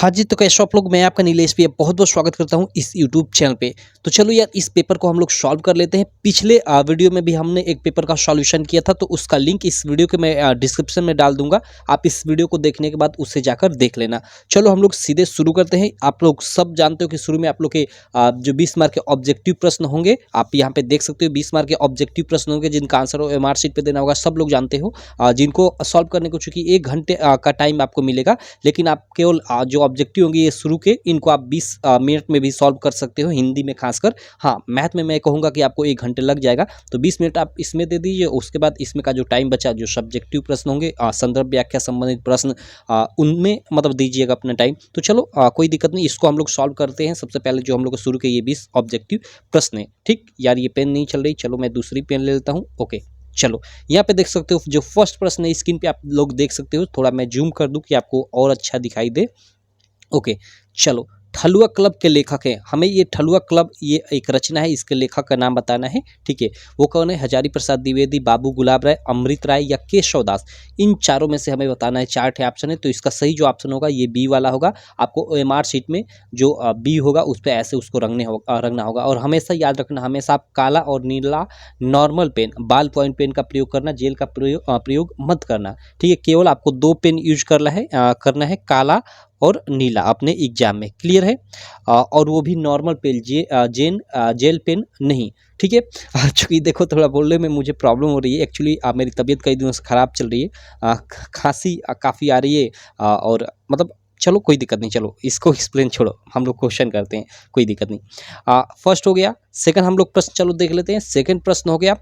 हाँ जी, तो कैसे आप लोग? मैं आपका नीलेश भैया बहुत-बहुत स्वागत करता हूँ इस यूट्यूब चैनल पे। तो चलो यार, इस पेपर को हम लोग सॉल्व कर लेते हैं। पिछले वीडियो में भी हमने एक पेपर का सॉल्यूशन किया था, तो उसका लिंक इस वीडियो के मैं डिस्क्रिप्शन में डाल दूँगा। आप इस वीडियो को देखने के बाद उसे जाकर देख लेना। चलो हम लोग सीधे शुरू करते हैं। आप लोग सब जानते हो कि शुरू में आप लोग के जो 20 मार्क के ऑब्जेक्टिव प्रश्न होंगे, आप यहाँ पे देख सकते हो 20 मार्क के ऑब्जेक्टिव प्रश्न होंगे, जिनका आंसर ओएमआर शीट पे देना होगा, सब लोग जानते हो। जिनको सॉल्व करने को चूँकि 1 घंटे का टाइम आपको मिलेगा, लेकिन आप केवल जो ऑब्जेक्टिव होंगे ये शुरू के, इनको आप 20 मिनट में भी सॉल्व कर सकते हो, हिंदी में खासकर। हाँ, मैथ में मैं कहूँगा कि आपको 1 घंटे लग जाएगा, तो 20 मिनट आप इसमें दे दीजिए। उसके बाद इसमें का जो टाइम बचा, जो सब्जेक्टिव प्रश्न होंगे, संदर्भ व्याख्या संबंधित प्रश्न, उनमें मतलब दीजिएगा अपना टाइम। तो चलो कोई दिक्कत नहीं, इसको हम लोग सॉल्व करते हैं। सबसे पहले जो हम लोग को शुरू के ये 20 ऑब्जेक्टिव प्रश्न है। ठीक यार, ये पेन नहीं चल रही, चलो मैं दूसरी पेन ले लेता हूँ। ओके, चलो यहाँ पे देख सकते हो जो फर्स्ट प्रश्न है, स्क्रीन पे आप लोग देख सकते हो। थोड़ा मैं जूम कर दूं कि आपको और अच्छा दिखाई दे। ओके, चलो। ठलुआ क्लब के लेखक हैं, हमें ये ठलुआ क्लब ये एक रचना है, इसके लेखक का नाम बताना है। ठीक है, वो कौन है? हजारी प्रसाद द्विवेदी, बाबू गुलाब राय, अमृत राय या केशव दास। इन चारों में से हमें बताना है। 4 ऑप्शन है, तो इसका सही जो ऑप्शन होगा ये बी वाला होगा। आपको ओएमआर शीट में जो बी होगा उस पर ऐसे उसको रंगना होगा। और हमेशा याद रखना, हमेशा आप काला और नीला नॉर्मल पेन, बाल पॉइंट पेन का प्रयोग करना, जेल का प्रयोग मत करना। ठीक है, केवल आपको 2 पेन यूज करना है, काला और नीला, अपने एग्जाम में। क्लियर है? और वो भी नॉर्मल पेन, जेल पेन नहीं। ठीक है, चूँकि देखो थोड़ा बोलने में मुझे प्रॉब्लम हो रही है। एक्चुअली मेरी तबीयत कई दिनों से ख़राब चल रही है, खांसी काफ़ी आ रही है, और मतलब चलो कोई दिक्कत नहीं। चलो इसको एक्सप्लेन छोड़ो, हम लोग क्वेश्चन करते हैं, कोई दिक्कत नहीं। फर्स्ट हो गया। सेकंड हम लोग प्रश्न चलो देख लेते हैं। सेकंड प्रश्न हो गया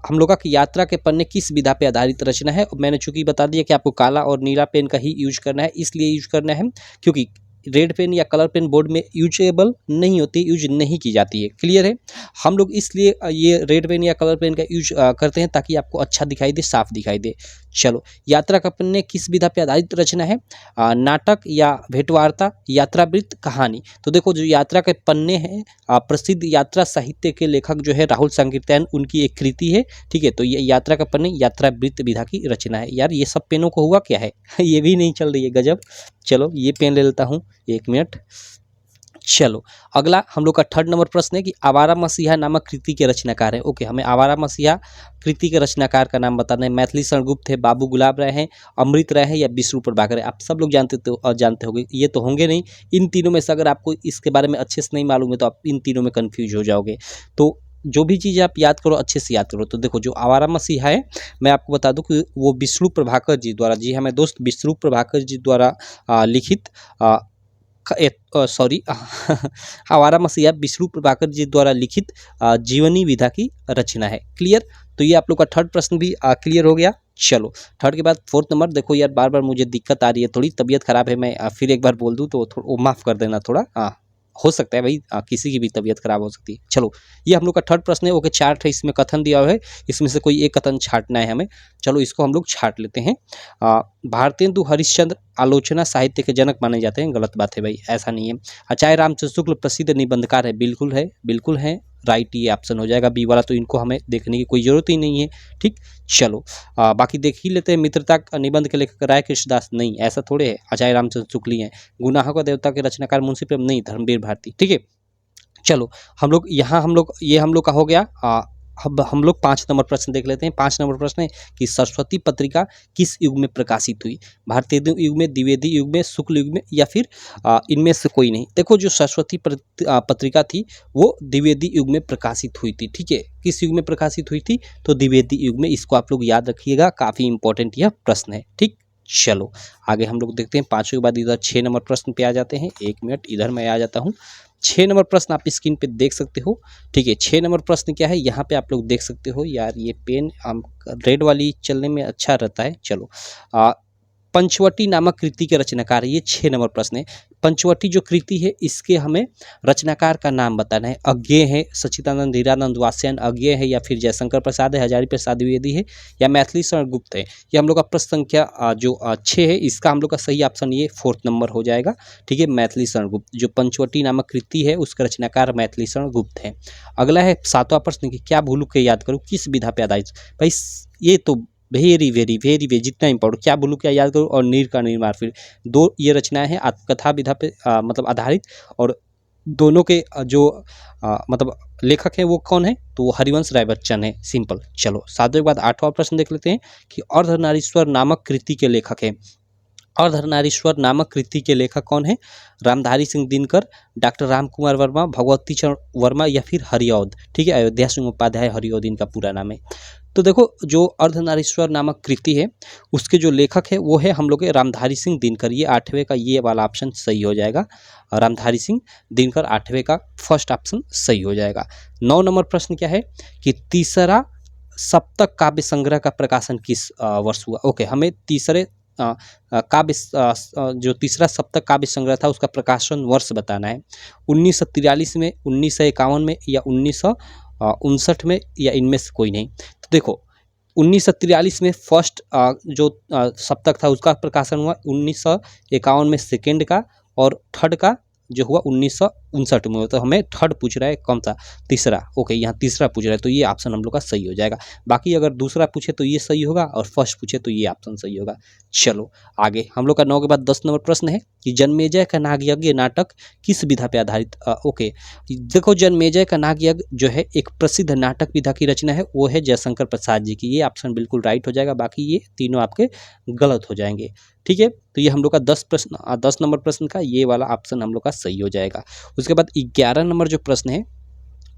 हम लोग का कि यात्रा के पन्ने किस विधा पे आधारित रचना है। मैंने चूंकि बता दिया कि आपको काला और नीला पेन का ही यूज करना है, इसलिए यूज करना है क्योंकि रेड पेन या कलर पेन बोर्ड में यूजेबल नहीं होती, यूज नहीं की जाती है। क्लियर है? हम लोग इसलिए ये रेड पेन या कलर पेन का यूज करते हैं ताकि आपको अच्छा दिखाई दे, साफ दिखाई दे। चलो, यात्रा का पन्ने किस विधा पे आधारित रचना है? नाटक या भेंटवार्ता, यात्रावृत्त, कहानी। तो देखो जो यात्रा के पन्ने हैं, प्रसिद्ध यात्रा साहित्य के लेखक जो है राहुल सांकृत्यायन, उनकी एक कृति है। ठीक है, तो ये यात्रा का पन्ने यात्रावृत्त विधा की रचना है। यार ये सब पेनों को हुआ क्या है? ये भी नहीं चल रही है, गजब। चलो ये पेन ले लेता हूँ, 1 मिनट। चलो अगला हम लोग का थर्ड नंबर प्रश्न है कि आवारा मसीहा नामक कृति के रचनाकार है। ओके, हमें आवारा मसीहा कृति के रचनाकार का नाम बताना है। मैथिली शरण गुप्त है, बाबू गुलाब राय हैं, अमृत राय है या विष्णु प्रभाकर है। आप सब लोग जानते होंगे, ये तो होंगे नहीं। इन तीनों में से अगर आपको इसके बारे में अच्छे से नहीं मालूम है तो आप इन तीनों में कन्फ्यूज हो जाओगे। तो जो भी चीज़ आप याद करो, अच्छे से याद करो। तो देखो जो आवारा मसीहा है, मैं आपको बता दूं कि वो विष्णु प्रभाकर जी द्वारा, जी हाँ मैं दोस्त, विष्णु प्रभाकर जी द्वारा लिखित सॉरी आवारा मसीहा विष्णु प्रभाकर जी द्वारा लिखित जीवनी विधा की रचना है। क्लियर? तो ये आप लोग का थर्ड प्रश्न भी क्लियर हो गया। चलो थर्ड के बाद फोर्थ नंबर। देखो यार बार बार मुझे दिक्कत आ रही है, थोड़ी तबीयत खराब है, मैं फिर एक बार बोल दूं तो माफ़ कर देना थोड़ा। हो सकता है भाई, किसी की भी तबीयत खराब हो सकती है। चलो ये हम लोग का थर्ड प्रश्न है। ओके, 4 है इसमें कथन दिया हुआ है, इसमें से कोई एक कथन छांटना है हमें। चलो इसको हम लोग छांट लेते हैं। भारतेंदु हरिश्चंद्र आलोचना साहित्य के जनक माने जाते हैं। गलत बात है भाई, ऐसा नहीं है। आचार्य रामचंद्र शुक्ल प्रसिद्ध निबंधकार है। बिल्कुल है, बिल्कुल है, राइट, ये ऑप्शन हो जाएगा बी वाला। तो इनको हमें देखने की कोई जरूरत ही नहीं है। ठीक, चलो बाकी देख ही लेते हैं। मित्रता निबंध के लेखक राय कृष्णदास, नहीं ऐसा थोड़े है, आचार्य रामचंद्र शुक्ल ही हैं। गुनाहों का देवता के रचनाकार मुंशी प्रेम, नहीं, धर्मवीर भारती। ठीक है, चलो हम लोग यहाँ ये हम लोग का हो गया। अब हम लोग 5 नंबर प्रश्न देख लेते हैं। 5 नंबर प्रश्न है कि सरस्वती पत्रिका किस युग में प्रकाशित हुई? भारतीय युग में, द्विवेदी युग में, शुक्ल युग में या फिर इनमें से कोई नहीं। देखो जो सरस्वती पत्रिका थी वो द्विवेदी युग में प्रकाशित हुई थी। ठीक है, किस युग में प्रकाशित हुई थी? तो द्विवेदी युग में। इसको आप लोग याद रखिएगा, काफ़ी इंपॉर्टेंट यह प्रश्न है। ठीक, चलो आगे हम लोग देखते हैं। 5 के बाद इधर 6 नंबर प्रश्न पे आ जाते हैं। 1 मिनट, इधर मैं आ जाता हूँ। 6 नंबर प्रश्न आप स्क्रीन पे देख सकते हो। ठीक है, 6 नंबर प्रश्न क्या है, यहाँ पे आप लोग देख सकते हो। यार ये पेन रेड वाली चलने में अच्छा रहता है। चलो पंचवटी नामक कृति के रचनाकार है। ये 6 नंबर प्रश्न है। पंचवटी जो कृति है इसके हमें रचनाकार का नाम बताना है। अज्ञेय है, सच्चिदानंद हीरानंद वात्स्यायन अज्ञेय है, या फिर जयशंकर प्रसाद है, हजारी प्रसाद द्विवेदी है, या मैथिली शरण गुप्त है। ये हम लोग का प्रश्न संख्या जो 6 है, इसका हम लोग का सही ऑप्शन ये 4th नंबर हो जाएगा। ठीक है, मैथिली शरण गुप्त, जो पंचवटी नामक कृति है उसका रचनाकार मैथिली शरण गुप्त है। अगला है 7वां प्रश्न कि क्या भूलू के याद करूँ, किस विधा पे आधारित? भाई ये तो वेरी वेरी वेरी वेरी जितना इंपॉर्टेंट, क्या बोलूँ क्या याद करूँ, और नीर का निर्माण फिर, दो ये रचनाएं हैं आत्मकथा विधा पे मतलब आधारित, और दोनों के मतलब लेखक हैं वो कौन है, तो वो हरिवंश राय बच्चन है, सिंपल। चलो 7वें के बाद 8वां प्रश्न देख लेते हैं कि अर्धनारीश्वर नामक कृति के लेखक हैं। अर्धनारीश्वर नामक कृति के लेखक कौन है, रामधारी सिंह दिनकर, डॉक्टर राम कुमार वर्मा, भगवती चरण वर्मा या फिर हरिऔध, ठीक है, अयोध्या सिंह उपाध्याय हरिऔध इनका पूरा नाम है। तो देखो जो अर्धनारीश्वर नामक कृति है उसके जो लेखक है वो है हम लोग के रामधारी सिंह दिनकर, ये 8वें का ये वाला ऑप्शन सही हो जाएगा, रामधारी सिंह दिनकर 8वें का फर्स्ट ऑप्शन सही हो जाएगा। 9 नंबर प्रश्न क्या है कि तीसरा सप्तक काव्य संग्रह का प्रकाशन किस वर्ष हुआ। ओके, हमें तीसरे काव्य जो तीसरा सप्तक काव्य संग्रह था उसका प्रकाशन वर्ष बताना है, 1943 में, 1951 में या 1959 में, या इनमें से कोई नहीं। तो देखो 1943 में फर्स्ट जो सप्तक था उसका प्रकाशन हुआ, 1951 में सेकेंड का, और थर्ड का जो हुआ 1959 में। तो हमें थर्ड पूछ रहा है कौन सा, तीसरा। ओके, यहाँ तीसरा पूछ रहा है तो ये ऑप्शन हम लोग का सही हो जाएगा। बाकी अगर दूसरा पूछे तो ये सही होगा और फर्स्ट पूछे तो ये ऑप्शन सही होगा। चलो आगे हम लोग का 9 के बाद 10 नंबर प्रश्न है कि जन्मेजय का नागयज्ञ नाटक किस विधा पे आधारित। ओके, देखो जन्मेजय का नागयज्ञ जो है एक प्रसिद्ध नाटक विधा की रचना है, वो है जयशंकर प्रसाद जी की। ये ऑप्शन बिल्कुल राइट हो जाएगा, बाकी ये तीनों आपके गलत हो जाएंगे। ठीक है, तो ये हम लोग का 10 नंबर प्रश्न का ये वाला ऑप्शन हम लोग का सही हो जाएगा। उसके बाद 11 नंबर जो प्रश्न है,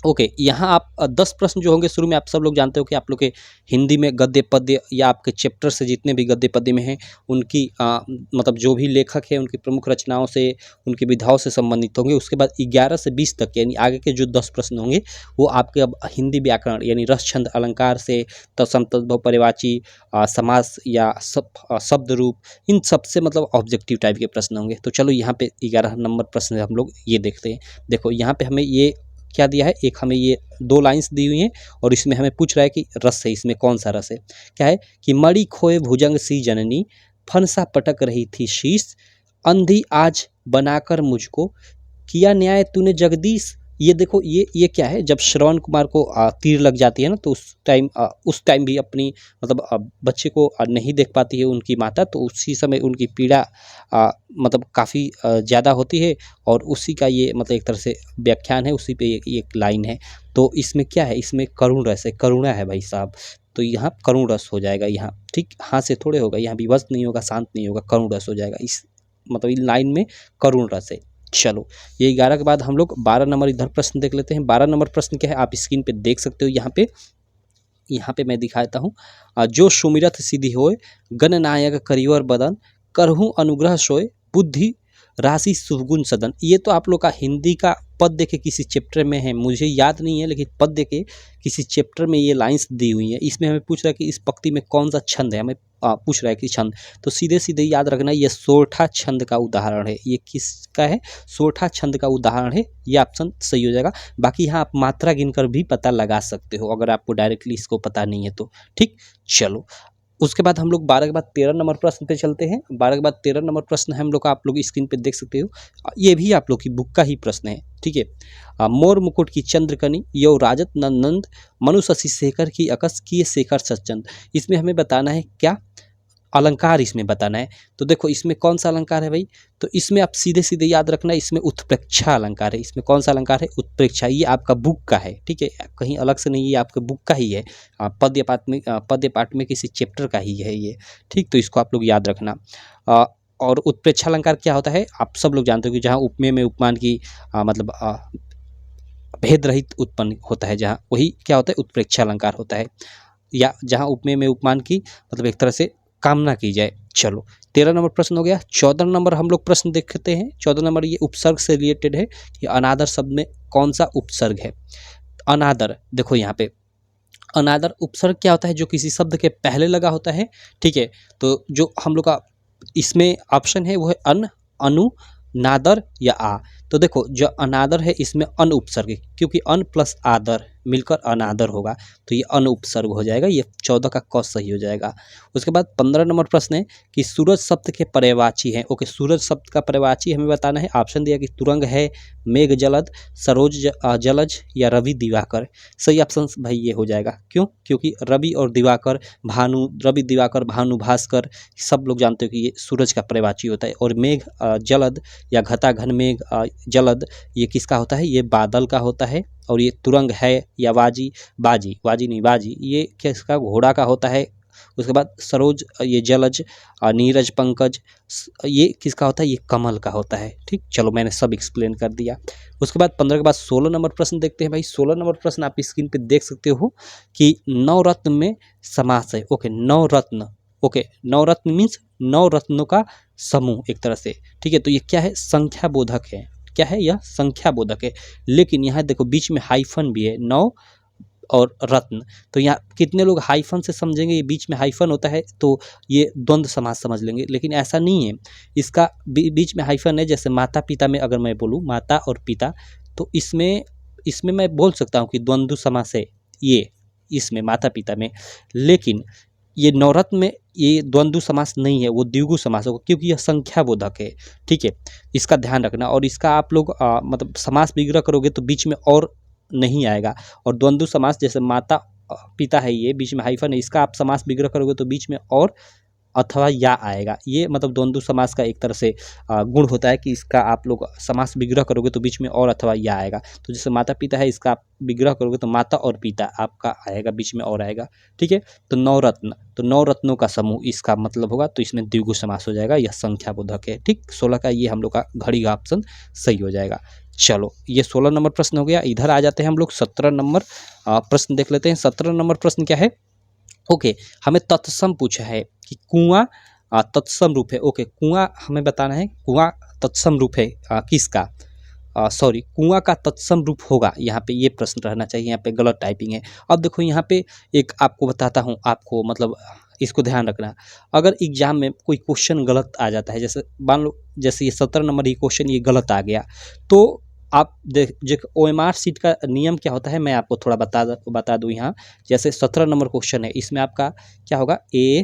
ओके, यहाँ आप 10 प्रश्न जो होंगे शुरू में, आप सब लोग जानते हो कि आप लोग के हिंदी में गद्य पद्य या आपके चैप्टर से जितने भी गद्य पद्य में हैं उनकी मतलब जो भी लेखक है उनकी प्रमुख रचनाओं से, उनकी विधाओं से संबंधित होंगे। उसके बाद 11 से 20 तक यानी आगे के जो 10 प्रश्न होंगे वो आपके अब हिंदी व्याकरण यानी रस छंद अलंकार से, तत्सम तद्भव पर्यायवाची, समास या शब्द रूप, इन सब से मतलब ऑब्जेक्टिव टाइप के प्रश्न होंगे। तो चलो यहाँ पे 11 नंबर प्रश्न हम लोग ये देखते हैं। देखो यहाँ पे हमें ये क्या दिया है, एक हमें ये 2 लाइंस दी हुई हैं और इसमें हमें पूछ रहा है कि रस है, इसमें कौन सा रस है। क्या है कि मणि खोए भुजंग सी जननी, फनसा पटक रही थी शीश, अंधी आज बनाकर मुझको, किया न्याय तूने जगदीश। ये देखो ये क्या है, जब श्रवण कुमार को तीर लग जाती है ना, तो उस टाइम भी अपनी मतलब बच्चे को नहीं देख पाती है उनकी माता, तो उसी समय उनकी पीड़ा मतलब काफ़ी ज़्यादा होती है, और उसी का ये मतलब एक तरह से व्याख्यान है, उसी पे एक लाइन है। तो इसमें क्या है, इसमें करुण रस है, करुणा है भाई साहब, तो यहाँ करुण रस हो जाएगा यहाँ। ठीक, हाँ से थोड़े होगा, यहाँ विवश नहीं होगा, शांत नहीं होगा, करुण रस हो जाएगा इस मतलब इन लाइन में करुण रस है। चलो ये 11 के बाद हम लोग 12 नंबर इधर प्रश्न देख लेते हैं। 12 नंबर प्रश्न क्या है, आप स्क्रीन पे देख सकते हो। यहाँ पे मैं दिखाता हूँ, जो सुमिरत सिद्धि होए, गणनायक करिवर बदन, करहूँ अनुग्रह सोए, बुद्धि राशि शुभगुण सदन। ये तो आप लोग का हिंदी का पद्य के किसी चैप्टर में है, मुझे याद नहीं है, लेकिन पद्य के किसी चैप्टर में ये लाइंस दी हुई है। इसमें हमें पूछ रहा है कि इस पंक्ति में कौन सा छंद है, हमें पूछ रहा है कि छंद, तो सीधे सीधे याद रखना ये सोरठा छंद का उदाहरण है। ये किसका है, सोरठा छंद का उदाहरण है, ये ऑप्शन सही हो जाएगा। बाकी यहाँ आप मात्रा गिनकर भी पता लगा सकते हो अगर आपको डायरेक्टली इसको पता नहीं है तो। ठीक, चलो उसके बाद हम लोग 12 के बाद 13 नंबर प्रश्न पे चलते हैं। 12 के बाद 13 नंबर प्रश्न है हम लोग का, आप लोग स्क्रीन पे देख सकते हो, ये भी आप लोग की बुक का ही प्रश्न है। ठीक है, मोर मुकुट की चंद्रकनी, यो राजत नंद, मनु शशि शेखर की अकस, किए शेखर सचंद। इसमें हमें बताना है क्या, अलंकार इसमें बताना है। तो देखो इसमें कौन सा अलंकार है भाई, तो इसमें आप सीधे सीधे याद रखना, इसमें उत्प्रेक्षा अलंकार है। इसमें कौन सा अलंकार है, उत्प्रेक्षा। ये आपका बुक का है, ठीक है, कहीं अलग से नहीं, ये आपके बुक का ही है, पद्य पाठ में किसी चैप्टर का ही है ये। ठीक, तो इसको आप लोग याद रखना। और उत्प्रेक्षा अलंकार क्या होता है, आप सब लोग जानते हो कि जहाँ उपमेय में उपमान की मतलब भेद रहित उत्पन्न होता है, जहाँ वही क्या होता है, उत्प्रेक्षा अलंकार होता है, या जहाँ उपमेय में उपमान की मतलब एक तरह से कामना की जाए। चलो 13 नंबर प्रश्न हो गया। 14 नंबर हम लोग प्रश्न देखते हैं। 14 नंबर ये उपसर्ग से रिलेटेड है कि अनादर शब्द में कौन सा उपसर्ग है। अनादर, देखो यहाँ पे अनादर उपसर्ग क्या होता है, जो किसी शब्द के पहले लगा होता है। ठीक है, तो जो हम लोग का इसमें ऑप्शन है वो है अन, अनु, नादर या आ। तो देखो जो अनादर है इसमें अन उपसर्ग है, क्योंकि अन प्लस आदर मिलकर अनादर होगा, तो ये अन उपसर्ग हो जाएगा, ये 14 का क सही हो जाएगा। उसके बाद 15 नंबर प्रश्न है कि सूरज शब्द के पर्यायवाची हैं। ओके, सूरज शब्द का पर्यायवाची हमें बताना है। ऑप्शन दिया कि तुरंग है, मेघ जलद, सरोज जलज या रवि दिवाकर। सही ऑप्शन भाई ये हो जाएगा। क्यों? क्योंकि रवि और दिवाकर, भानु, रवि दिवाकर, भानु, भास्कर, सब लोग जानते हो कि ये सूरज का पर्यायवाची होता है। और मेघ जलद या घटा घन मेघ जलद, ये किसका होता है? ये बादल का होता है। और ये तुरंग है या बाजी, बाजी नहीं बाजी, ये किसका? घोड़ा का होता है। उसके बाद सरोज, ये जलज, नीरज, पंकज, ये किसका होता है? ये कमल का होता है। ठीक, चलो मैंने सब एक्सप्लेन कर दिया। उसके बाद 15 के बाद 16 नंबर प्रश्न देखते हैं भाई। 16 नंबर प्रश्न आप स्क्रीन पे देख सकते हो कि नवरत्न में समास है। ओके, नवरत्न, ओके, नवरत्न मीन्स 9 रत्नों का समूह एक तरह से। ठीक है, तो ये क्या है? संख्या बोधक है। क्या है? यह संख्या बोधक है। लेकिन यहाँ देखो बीच में हाइफन भी है, 9 और रत्न। तो यहाँ कितने लोग हाइफन से समझेंगे, ये बीच में हाइफन होता है तो ये द्वंद्व समास समझ लेंगे, लेकिन ऐसा नहीं है। इसका बीच में हाइफन है। जैसे माता पिता में अगर मैं बोलूँ माता और पिता, तो इसमें मैं बोल सकता हूँ कि द्वंद्व समास है ये, इसमें माता पिता में। लेकिन ये नवरत्न में ये द्वंद्व समास नहीं है, वो द्विगु समास होगा, क्योंकि यह संख्या बोधक है। ठीक है, इसका ध्यान रखना। और इसका आप लोग मतलब समास विग्रह करोगे तो बीच में और नहीं आएगा। और द्वंद्व समास जैसे माता पिता है, ये बीच में हाइफन है, इसका आप समास विग्रह करोगे तो बीच में और अथवा या आएगा। ये मतलब द्वंद्व समास का एक तरह से गुण होता है कि इसका आप लोग समास विग्रह करोगे तो बीच में और अथवा या आएगा। तो जैसे माता पिता है, इसका आप विग्रह करोगे तो माता और पिता आपका आएगा, बीच में और आएगा। ठीक है, तो नवरत्न, तो 9 रत्नों का समूह इसका मतलब होगा, तो इसमें द्विगु समास हो जाएगा, यह संख्या बोधक है। ठीक, 16 का ये हम लोग का घड़ी का ऑप्शन सही हो जाएगा। चलो, ये 16 नंबर प्रश्न हो गया। इधर आ जाते हैं हम लोग 17 नंबर प्रश्न देख लेते हैं। 17 नंबर प्रश्न क्या है? ओके, हमें तत्सम पूछा है कि कुआं तत्सम रूप है। ओके, कुआं हमें बताना है, कुआं तत्सम रूप है किसका? सॉरी, कुआं का तत्सम रूप होगा, यहाँ पे ये प्रश्न रहना चाहिए, यहाँ पे गलत टाइपिंग है। अब देखो यहाँ पे एक आपको बताता हूँ, आपको मतलब इसको ध्यान रखना। अगर एग्जाम में कोई क्वेश्चन गलत आ जाता है, जैसे मान लो जैसे ये 17 नंबर ये क्वेश्चन ये गलत आ गया, तो आप देख OMR सीट का नियम क्या होता है, मैं आपको थोड़ा बता दूँ यहाँ। जैसे 17 नंबर क्वेश्चन है, इसमें आपका क्या होगा? A,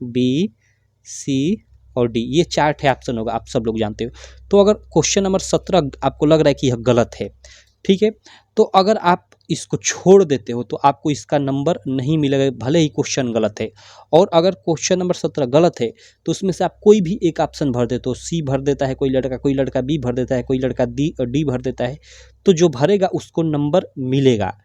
B, C और D, ये 4 ऑप्शन होगा, आप सब लोग जानते हो। तो अगर क्वेश्चन नंबर 17 आपको लग रहा है कि यह गलत है, ठीक है, तो अगर आप इसको छोड़ देते हो तो आपको इसका नंबर नहीं मिलेगा, भले ही क्वेश्चन गलत है। और अगर क्वेश्चन नंबर 17 गलत है तो उसमें से आप कोई भी एक ऑप्शन भर देते हो, C भर देता है कोई लड़का B भर देता है, कोई लड़का D भर देता है, तो जो भरेगा उसको नंबर मिलेगा।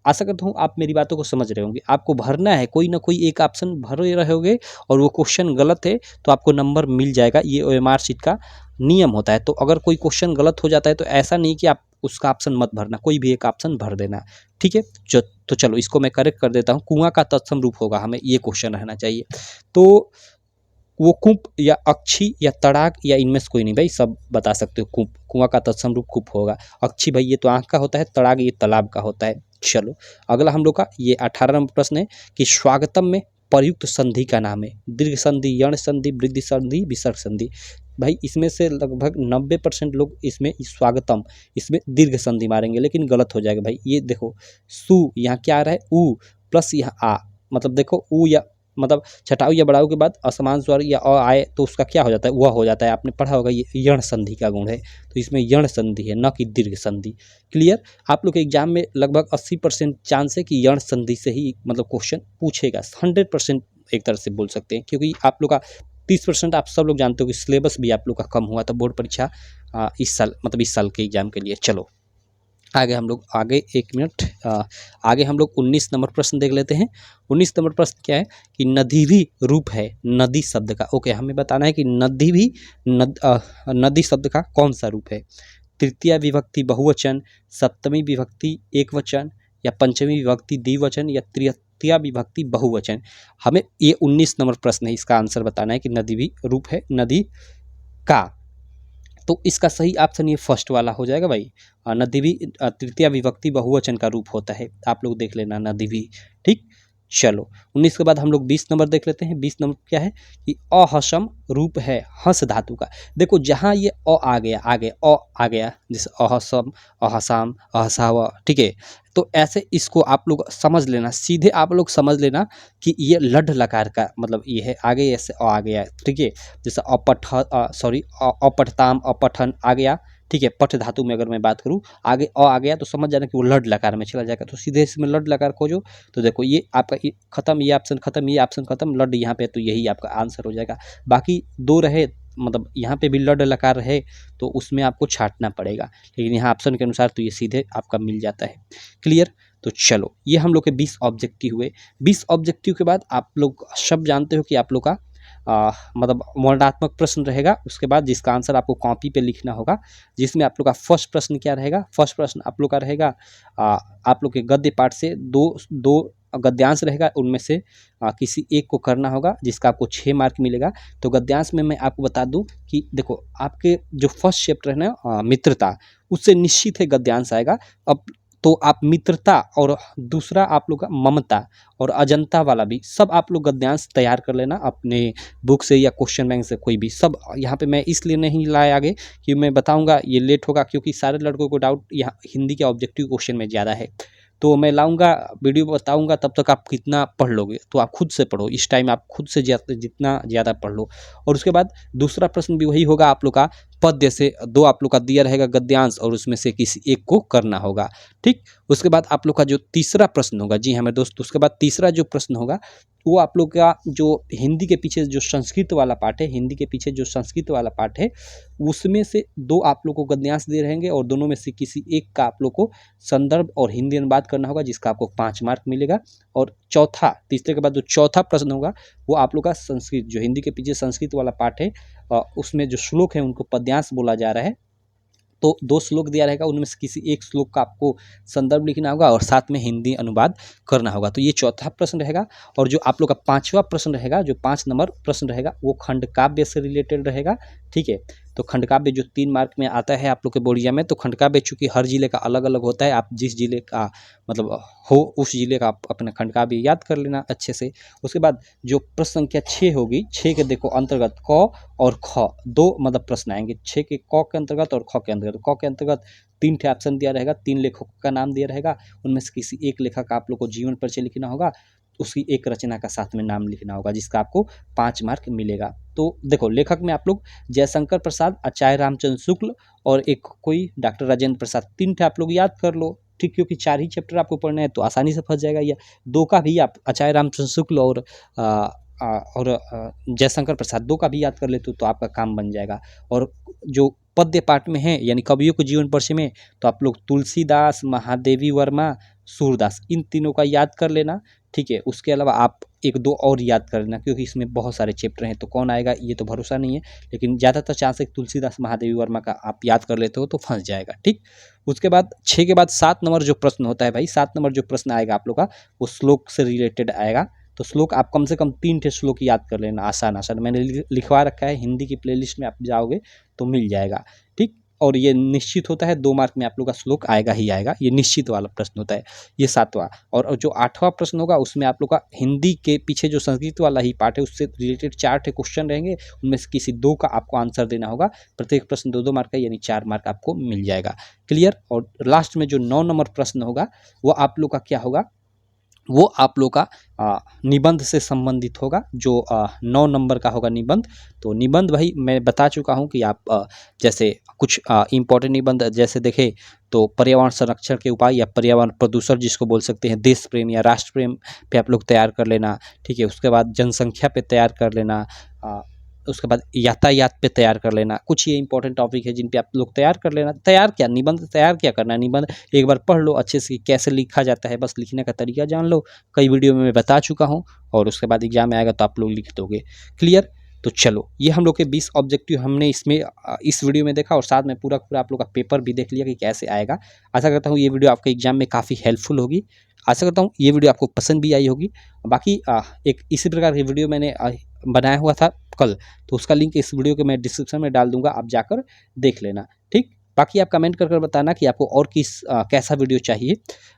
आशा करता हूँ आप मेरी बातों को समझ रहे होंगे। आपको भरना है, कोई ना कोई एक ऑप्शन भर रहोगे और वो क्वेश्चन गलत है तो आपको नंबर मिल जाएगा, ये OMR शीट का नियम होता है। तो अगर कोई क्वेश्चन गलत हो जाता है तो ऐसा नहीं कि आप उसका ऑप्शन मत भरना, कोई भी एक ऑप्शन भर देना। ठीक है, तो चलो इसको मैं करेक्ट कर देता हूँ। कुआं का तत्सम रूप होगा, हमें ये क्वेश्चन रहना चाहिए। तो वो कूप या अक्षी या तड़ाक या इनमें से कोई नहीं भाई, सब बता सकते हो। कूप, कुआं का तत्सम रूप कूप होगा। अक्षी भाई ये तो आँख का होता है, तड़ाक ये तालाब का होता है। चलो अगला हम लोग का ये 18 नंबर प्रश्न है कि स्वागतम में प्रयुक्त संधि का नाम है। दीर्घ संधि, यण संधि, वृद्धि संधि, विसर्ग संधि। भाई इसमें से लगभग 90% लोग इसमें स्वागतम इसमें दीर्घ संधि मारेंगे, लेकिन गलत हो जाएगा भाई। ये देखो सु यहाँ क्या आ रहा है? उ प्लस यहाँ आ, मतलब देखो उ या मतलब छटाऊ या बढ़ाऊ के बाद असमान स्वर या अ आए तो उसका क्या हो जाता है? वह हो जाता है। आपने पढ़ा होगा, ये यण संधि का गुण है, तो इसमें यण संधि है, न कि दीर्घ संधि। क्लियर? आप लोग के एग्जाम में लगभग 80% चांस है कि यण संधि से ही मतलब क्वेश्चन पूछेगा। 100% एक तरह से बोल सकते हैं, क्योंकि आप लोग का 30% आप सब लोग जानते हो कि सिलेबस भी आप लोग का कम हुआ था बोर्ड परीक्षा इस साल के एग्जाम के लिए। चलो आगे हम लोग एक मिनट आगे हम लोग 19 नंबर प्रश्न देख लेते हैं। 19 नंबर प्रश्न क्या है कि नदी भी रूप है नदी शब्द का। ओके, हमें बताना है कि नदी भी नदी शब्द का कौन सा रूप है? तृतीया विभक्ति बहुवचन, सप्तमी विभक्ति एकवचन, या पंचमी विभक्ति द्विवचन, या तृतीया विभक्ति बहुवचन। हमें ये 19 नंबर प्रश्न है, इसका आंसर बताना है कि नदी भी रूप है नदी का। तो इसका सही ऑप्शन ये फर्स्ट वाला हो जाएगा भाई। नदी भी तृतीया विभक्ति बहुवचन का रूप होता है, आप लोग देख लेना नदी भी। ठीक, चलो 19 के बाद हम लोग 20 नंबर देख लेते हैं। 20 नंबर क्या है कि अहसम रूप है हंस धातु का। देखो जहाँ ये अ आ गया, आगे अ आ गया, जैसे अहसम, अहसाम, अहसावा, ठीक है। तो ऐसे इसको आप लोग समझ लेना, सीधे आप लोग समझ लेना कि ये लड लकार का मतलब ये है, आगे ऐसे अ आ गया, ठीक है। जैसे अपठताम, अपठन आ गया, ठीक है। पठ धातु में अगर मैं बात करूँ आगे अ आ गया तो समझ जाना कि वो लड लकार में चला जाएगा। तो सीधे इसमें लड लकार खोजो तो देखो ये आपका खत्म, ये ऑप्शन खत्म, ये ऑप्शन खत्म, लड यहाँ पे, तो यही आपका आंसर हो जाएगा। बाकी दो रहे मतलब यहाँ पे भी लड लकार रहे तो उसमें आपको छांटना पड़ेगा, लेकिन यहाँ ऑप्शन के अनुसार तो ये सीधे आपका मिल जाता है। क्लियर। तो चलो ये हम लोग के 20 ऑब्जेक्टिव हुए। 20 ऑब्जेक्टिव के बाद आप लोग सब जानते हो कि आप लोग का मतलब वर्णनात्मक प्रश्न रहेगा, उसके बाद जिसका आंसर आपको कॉपी पे लिखना होगा, जिसमें आप लोग का फर्स्ट प्रश्न क्या रहेगा, फर्स्ट प्रश्न आप लोग का रहेगा आप लोग के गद्य पाठ से दो दो गद्यांश रहेगा, उनमें से किसी एक को करना होगा जिसका आपको 6 मार्क मिलेगा। तो गद्यांश में मैं आपको बता दूं कि देखो आपके जो फर्स्ट चैप्टर है ना मित्रता, उससे निश्चित है गद्यांश आएगा। अब तो आप मित्रता और दूसरा आप लोग का ममता और अजंता वाला भी सब आप लोग गद्यांश तैयार कर लेना अपने बुक से या क्वेश्चन बैंक से, कोई भी सब। यहाँ पे मैं इसलिए नहीं लाया आगे कि मैं बताऊंगा ये लेट होगा, क्योंकि सारे लड़कों को डाउट यहाँ हिंदी के ऑब्जेक्टिव क्वेश्चन में ज़्यादा है। तो मैं लाऊंगा वीडियो बताऊंगा, तब तक आप कितना पढ़ लोगे तो आप खुद से पढ़ो, इस टाइम आप खुद से जितना ज़्यादा पढ़ लो। और उसके बाद दूसरा प्रश्न भी वही होगा आप लोग का, पद्य से दो आप लोग का दिया रहेगा गद्यांश और उसमें से किसी एक को करना होगा, ठीक। उसके बाद आप लोग का जो तीसरा प्रश्न होगा, जी हाँ मेरे दोस्त, उसके बाद तीसरा जो प्रश्न होगा वो आप लोग का जो हिंदी के पीछे जो संस्कृत वाला पार्ट है, हिंदी के पीछे जो संस्कृत वाला पार्ट है उसमें से दो आप लोग को गद्यांश दे रहेंगे और दोनों में से किसी एक का आप लोग को संदर्भ और हिंदी अनुवाद करना होगा, जिसका आपको 5 मार्क मिलेगा। और चौथा, तीसरे के बाद जो चौथा प्रश्न होगा वो आप लोग का संस्कृत, जो हिंदी के पीछे संस्कृत वाला पार्ट है उसमें जो श्लोक है उनको पद्यांश बोला जा रहा है। तो 2 श्लोक दिया रहेगा, उनमें से किसी एक श्लोक का आपको संदर्भ लिखना होगा और साथ में हिंदी अनुवाद करना होगा। तो ये चौथा प्रश्न रहेगा। और जो आप लोग का 5वां प्रश्न रहेगा, जो 5 नंबर प्रश्न रहेगा वो खंड काव्य से रिलेटेड रहेगा, ठीक है। तो खंड काव्य जो 3 मार्क में आता है आप लोग के बोर्डिया में, तो खंड काव्य चूंकि हर जिले का अलग अलग होता है, आप जिस जिले का मतलब हो उस जिले का आप अपना खंड काव्य याद कर लेना अच्छे से। उसके बाद जो प्रश्न संख्या 6 होगी, 6 के देखो अंतर्गत क और ख दो मतलब प्रश्न आएंगे, 6 के क के अंतर्गत और ख के अंतर्गत। क के अंतर्गत 3 ठे ऑप्शन दिया रहेगा, 3 लेखकों का नाम दिया रहेगा, उनमें से किसी एक लेखक का आप लोग को जीवन परिचय लिखना होगा, उसकी एक रचना का साथ में नाम लिखना होगा, जिसका आपको 5 मार्क मिलेगा। तो देखो लेखक में आप लोग जयशंकर प्रसाद, आचार्य रामचंद्र शुक्ल और एक कोई डॉक्टर राजेंद्र प्रसाद, 3 ठे आप लोग याद कर लो, ठीक, क्योंकि 4 ही चैप्टर आपको पढ़ना है तो आसानी से फंस जाएगा। या 2 का भी आप आचार्य रामचंद्र शुक्ल और जयशंकर प्रसाद 2 का भी याद कर लेते हो तो आपका काम बन जाएगा। और जो पद्य पाठ में है यानी कवियों को जीवन परिचय में, तो आप लोग तुलसीदास, महादेवी वर्मा, सूरदास, इन तीनों का याद कर लेना, ठीक है। उसके अलावा आप 1-2 और याद कर लेना, क्योंकि इसमें बहुत सारे चैप्टर हैं तो कौन आएगा ये तो भरोसा नहीं है, लेकिन ज़्यादातर चांस है तुलसीदास, महादेवी वर्मा का आप याद कर लेते हो तो फंस जाएगा, ठीक। उसके बाद 6 के बाद 7 नंबर जो प्रश्न होता है भाई, 7 नंबर जो प्रश्न आएगा आप लोग का वो श्लोक से रिलेटेड आएगा। तो श्लोक आप कम से कम 3 ठे श्लोक याद कर लेना, आसान आसान मैंने लिखवा रखा है, हिंदी की प्लेलिस्ट में आप जाओगे तो मिल जाएगा, ठीक। और ये निश्चित होता है 2 मार्क में आप लोग का श्लोक आएगा ही आएगा, ये निश्चित वाला प्रश्न होता है ये 7वां। और जो 8वां प्रश्न होगा उसमें आप लोग का हिंदी के पीछे जो संस्कृत वाला ही पार्ट है उससे रिलेटेड 4 ठे क्वेश्चन रहेंगे, उनमें से किसी 2 का आपको आंसर देना होगा, प्रत्येक प्रश्न 2-2 मार्क का, यानी 4 मार्क आपको मिल जाएगा। क्लियर। और लास्ट में जो 9 नंबर प्रश्न होगा वो आप लोग का क्या होगा, वो आप लोग का निबंध से संबंधित होगा, जो 9 नंबर का होगा निबंध। तो निबंध भाई मैं बता चुका हूँ कि आप जैसे कुछ इम्पोर्टेंट निबंध जैसे देखें तो पर्यावरण संरक्षण के उपाय या पर्यावरण प्रदूषण जिसको बोल सकते हैं, देश प्रेम या राष्ट्र प्रेम पे आप लोग तैयार कर लेना, ठीक है। उसके बाद जनसंख्या पे तैयार कर लेना, उसके बाद यातायात पे तैयार कर लेना। कुछ ये इंपॉर्टेंट टॉपिक है जिन पे आप लोग तैयार कर लेना। तैयार क्या, निबंध तैयार क्या करना है, निबंध एक बार पढ़ लो अच्छे से कैसे लिखा जाता है, बस लिखने का तरीका जान लो, कई वीडियो में मैं बता चुका हूँ, और उसके बाद एग्जाम में आएगा तो आप लोग लिख दोगे। क्लियर। तो चलो ये हम लोग के 20 ऑब्जेक्टिव हमने इसमें इस वीडियो में देखा, और साथ में पूरा पूरा आप लोग का पेपर भी देख लिया कि कैसे आएगा। आशा करता हूँ ये वीडियो आपके एग्जाम में काफ़ी हेल्पफुल होगी। आशा करता हूँ ये वीडियो आपको पसंद भी आई होगी। बाकी एक इसी प्रकार की वीडियो मैंने बनाया हुआ था कल, तो उसका लिंक इस वीडियो के मैं डिस्क्रिप्शन में डाल दूंगा, आप जाकर देख लेना, ठीक। बाकी आप कमेंट कर बताना कि आपको और कैसा वीडियो चाहिए,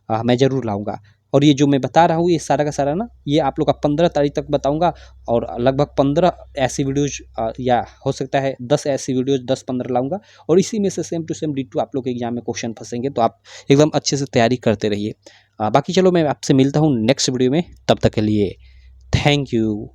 मैं ज़रूर लाऊंगा। और ये जो मैं बता रहा हूँ ये सारा का सारा ना ये आप लोग का 15 तारीख तक बताऊंगा, और लगभग 15 ऐसी वीडियोज या हो सकता है 10 ऐसी वीडियोज 10-15 लाऊंगा, और इसी में से सेम टू सेम डिट्टो आप लोग के एग्जाम में क्वेश्चन फंसेंगे, तो आप एकदम अच्छे से तैयारी करते रहिए। बाकी चलो मैं आपसे मिलता हूँ नेक्स्ट वीडियो में, तब तक के लिए थैंक यू।